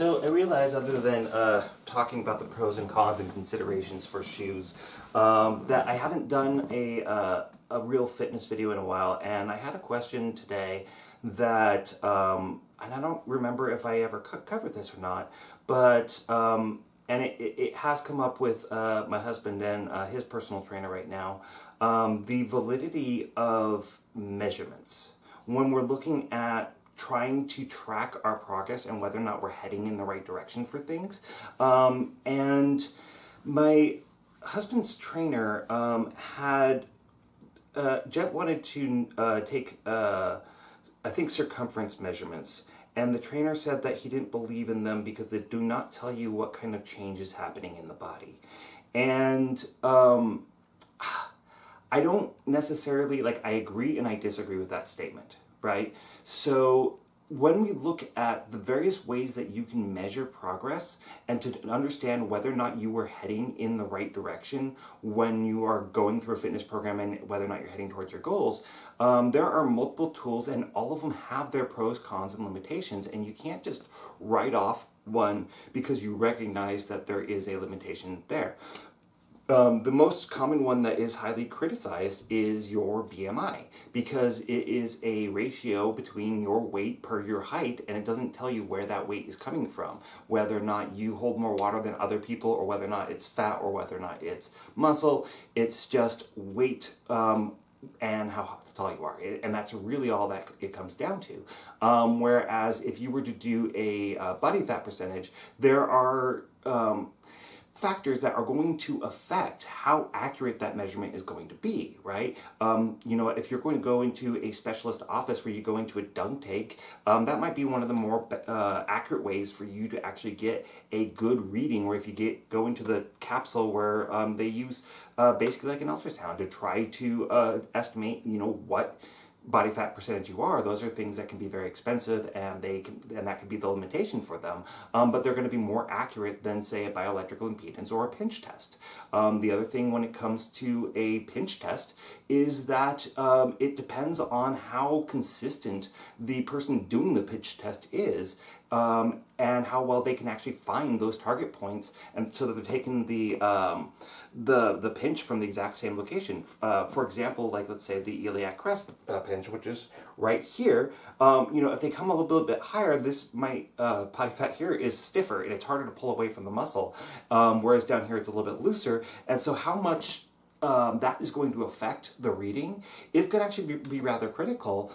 So I realized, other than talking about the pros and cons and considerations for shoes, that I haven't done a real fitness video in a while, and I had a question today that, and I don't remember if I ever covered this or not, but and it has come up with my husband and his personal trainer right now, the validity of measurements when we're looking at trying to track our progress and whether or not we're heading in the right direction for things. And my husband's trainer had Jet wanted to take I think circumference measurements, and the trainer said that he didn't believe in them because they do not tell you what kind of change is happening in the body. And I don't necessarily, like, I agree and I disagree with that statement, right? So when we look at the various ways that you can measure progress and to understand whether or not you are heading in the right direction when you are going through a fitness program and whether or not you're heading towards your goals, there are multiple tools and all of them have their pros, cons, and limitations, and you can't just write off one because you recognize that there is a limitation there. The most common one that is highly criticized is your BMI, because it is a ratio between your weight per your height, and it doesn't tell you where that weight is coming from, whether or not you hold more water than other people, or whether or not it's fat, or whether or not it's muscle. It's just weight and how tall you are, and that's really all that it comes down to. Whereas if you were to do a body fat percentage, there are factors that are going to affect how accurate that measurement is going to be, right? If you're going to go into a specialist office where you go into a dunk tank, that might be one of the more accurate ways for you to actually get a good reading, or if you go into the capsule where they use basically like an ultrasound to try to estimate, what body fat percentage you are. Those are things that can be very expensive, and that can be the limitation for them. But they're going to be more accurate than, say, a bioelectrical impedance or a pinch test. The other thing when it comes to a pinch test is that it depends on how consistent the person doing the pinch test is, and how well they can actually find those target points, and so that they're taking the pinch from the exact same location. For example, like, let's say the iliac crest pinch, which is right here. If they come a little bit higher, this body fat here is stiffer and it's harder to pull away from the muscle, whereas down here it's a little bit looser. And so how much that is going to affect the reading is going to actually be rather critical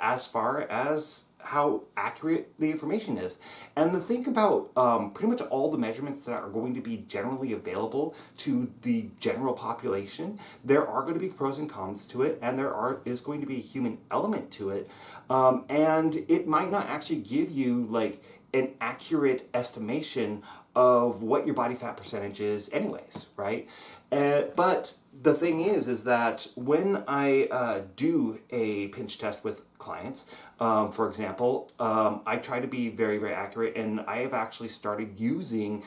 as far as how accurate the information is. And the thing about pretty much all the measurements that are going to be generally available to the general population, there are going to be pros and cons to it, and is going to be a human element to it. And it might not actually give you like an accurate estimation of what your body fat percentage is anyways, right? But the thing is that when I do a pinch test with clients, for example, I try to be very, very accurate, and I have actually started using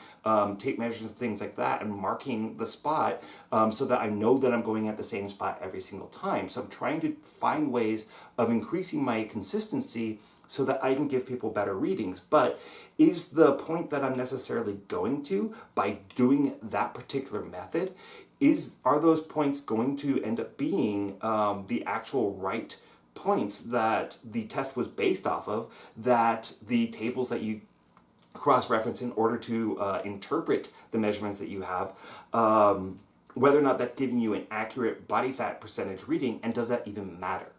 tape measures and things like that and marking the spot so that I know that I'm going at the same spot every single time. So I'm trying to find ways of increasing my consistency so that I can give people better readings. But is the point that I'm necessarily going to by doing that particular method, are those points going to end up being the actual right points that the test was based off of, that the tables that you cross-reference in order to interpret the measurements that you have, whether or not that's giving you an accurate body fat percentage reading, and does that even matter?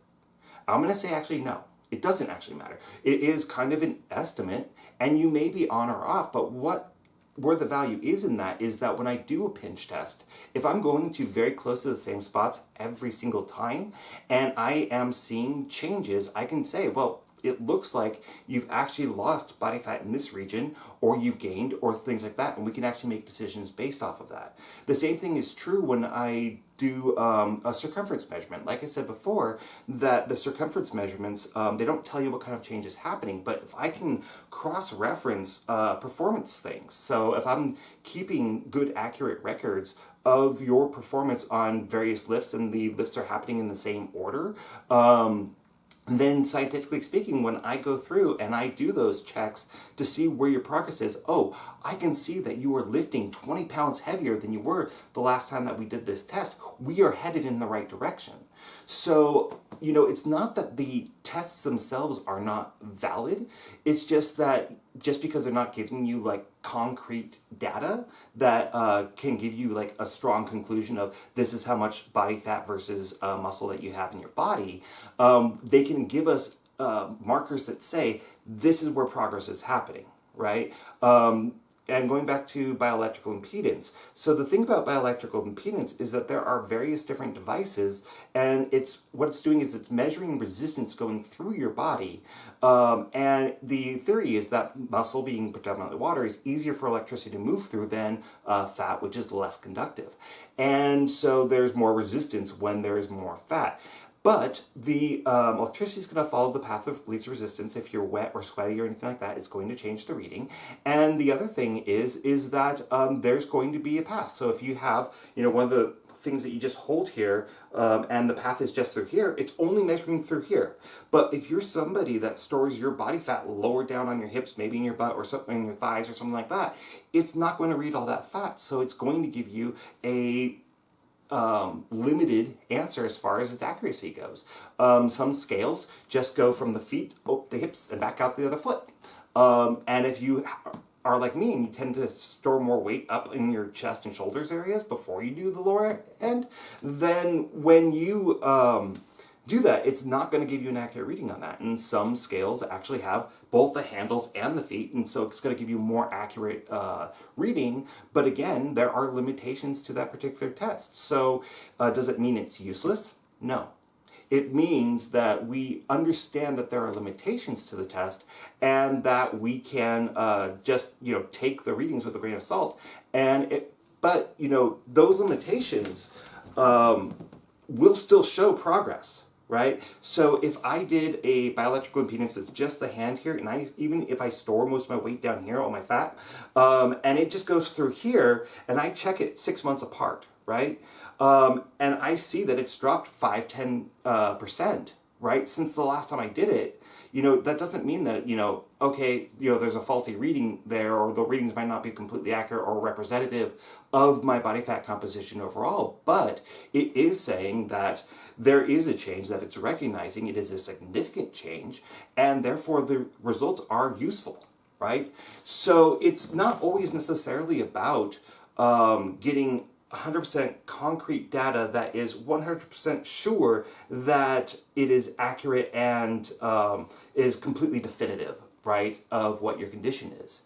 I'm going to say actually no. It doesn't actually matter. It is kind of an estimate, and you may be on or off, but where the value is in that is that when I do a pinch test, if I'm going to very close to the same spots every single time, and I am seeing changes, I can say, well, it looks like you've actually lost body fat in this region, or you've gained, or things like that, and we can actually make decisions based off of that. The same thing is true when I do a circumference measurement. Like I said before, that the circumference measurements, they don't tell you what kind of change is happening, but if I can cross-reference performance things, so if I'm keeping good, accurate records of your performance on various lifts, and the lifts are happening in the same order, then scientifically speaking, when I go through and I do those checks to see where your progress is, oh, I can see that you are lifting 20 pounds heavier than you were the last time that we did this test. We are headed in the right direction. So, it's not that the tests themselves are not valid. It's just that just because they're not giving you like concrete data that can give you like a strong conclusion of this is how much body fat versus muscle that you have in your body, they can give us markers that say this is where progress is happening, right? And going back to bioelectrical impedance, so the thing about bioelectrical impedance is that there are various different devices, and what it's doing is it's measuring resistance going through your body. And the theory is that muscle, being predominantly water, is easier for electricity to move through than fat, which is less conductive. And so there's more resistance when there is more fat. But the electricity is going to follow the path of least resistance. If you're wet or sweaty or anything like that, it's going to change the reading. And the other thing is that there's going to be a path. So if you have, one of the things that you just hold here, and the path is just through here, it's only measuring through here. But if you're somebody that stores your body fat lower down on your hips, maybe in your butt or something in your thighs or something like that, it's not going to read all that fat. So it's going to give you a limited answer as far as its accuracy goes. Some scales just go from the feet, the hips, and back out the other foot. And if you are like me and you tend to store more weight up in your chest and shoulders areas before you do the lower end, then when you do that, it's not going to give you an accurate reading on that. And some scales actually have both the handles and the feet, and so it's going to give you more accurate reading. But again, there are limitations to that particular test. So does it mean it's useless? No. It means that we understand that there are limitations to the test, and that we can just take the readings with a grain of salt. But those limitations will still show progress. Right? So if I did a bioelectrical impedance that's just the hand here, and even if I store most of my weight down here, all my fat, and it just goes through here, and I check it 6 months apart, right? And I see that it's dropped 5-10%, right, since the last time I did it. That doesn't mean that, okay, there's a faulty reading there, or the readings might not be completely accurate or representative of my body fat composition overall, but it is saying that there is a change, that it's recognizing it is a significant change, and therefore the results are useful, right? So it's not always necessarily about getting 100% concrete data that is 100% sure that it is accurate and is completely definitive, right, of what your condition is.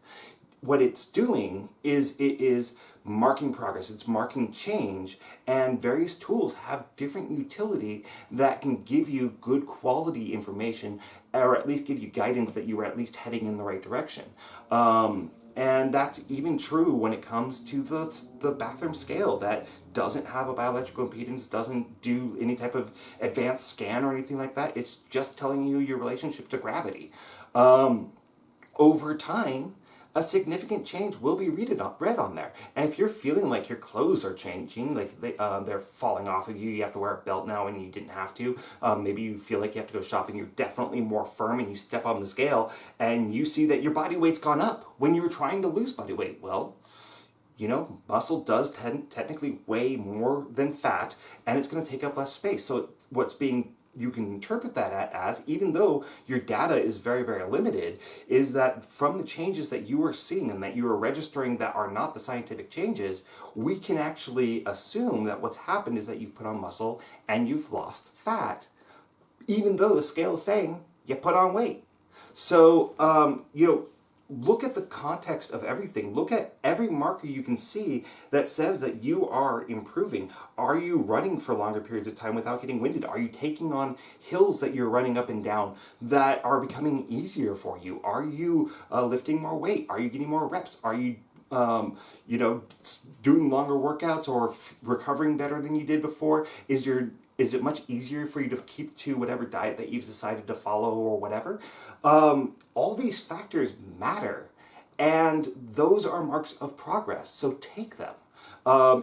What it's doing is it is marking progress, it's marking change, and various tools have different utility that can give you good quality information, or at least give you guidance that you are at least heading in the right direction. And that's even true when it comes to the bathroom scale that doesn't have a bioelectrical impedance, doesn't do any type of advanced scan or anything like that. It's just telling you your relationship to gravity. Over time, a significant change will be read on there. And if you're feeling like your clothes are changing, like they're falling off of you, you have to wear a belt now and you didn't have to, maybe you feel like you have to go shopping, you're definitely more firm, and you step on the scale and you see that your body weight's gone up when you were trying to lose body weight. Well, muscle does technically weigh more than fat, and it's going to take up less space. So you can interpret that as, even though your data is very, very limited, is that from the changes that you are seeing and that you are registering that are not the scientific changes, we can actually assume that what's happened is that you've put on muscle and you've lost fat, even though the scale is saying you put on weight. So, look at the context of everything. Look at every marker you can see that says that you are improving. Are you running for longer periods of time without getting winded? Are you taking on hills that you're running up and down that are becoming easier for you? Are you lifting more weight? Are you getting more reps? Are you doing longer workouts or recovering better than you did before? Is it much easier for you to keep to whatever diet that you've decided to follow or whatever? All these factors matter, and those are marks of progress, so take them,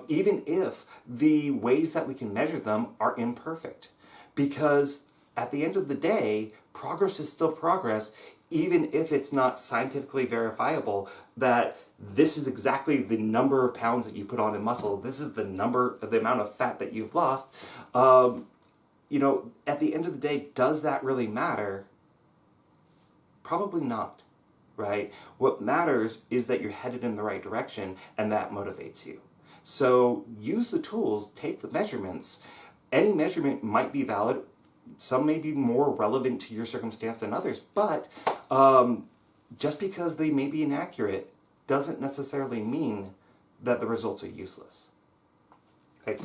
even if the ways that we can measure them are imperfect. Because at the end of the day, progress is still progress, even if it's not scientifically verifiable that this is exactly the number of pounds that you put on in muscle, this is the amount of fat that you've lost. At the end of the day, does that really matter? Probably not, right? What matters is that you're headed in the right direction, and that motivates you. So use the tools, take the measurements. Any measurement might be valid. Some may be more relevant to your circumstance than others, but just because they may be inaccurate doesn't necessarily mean that the results are useless. Okay.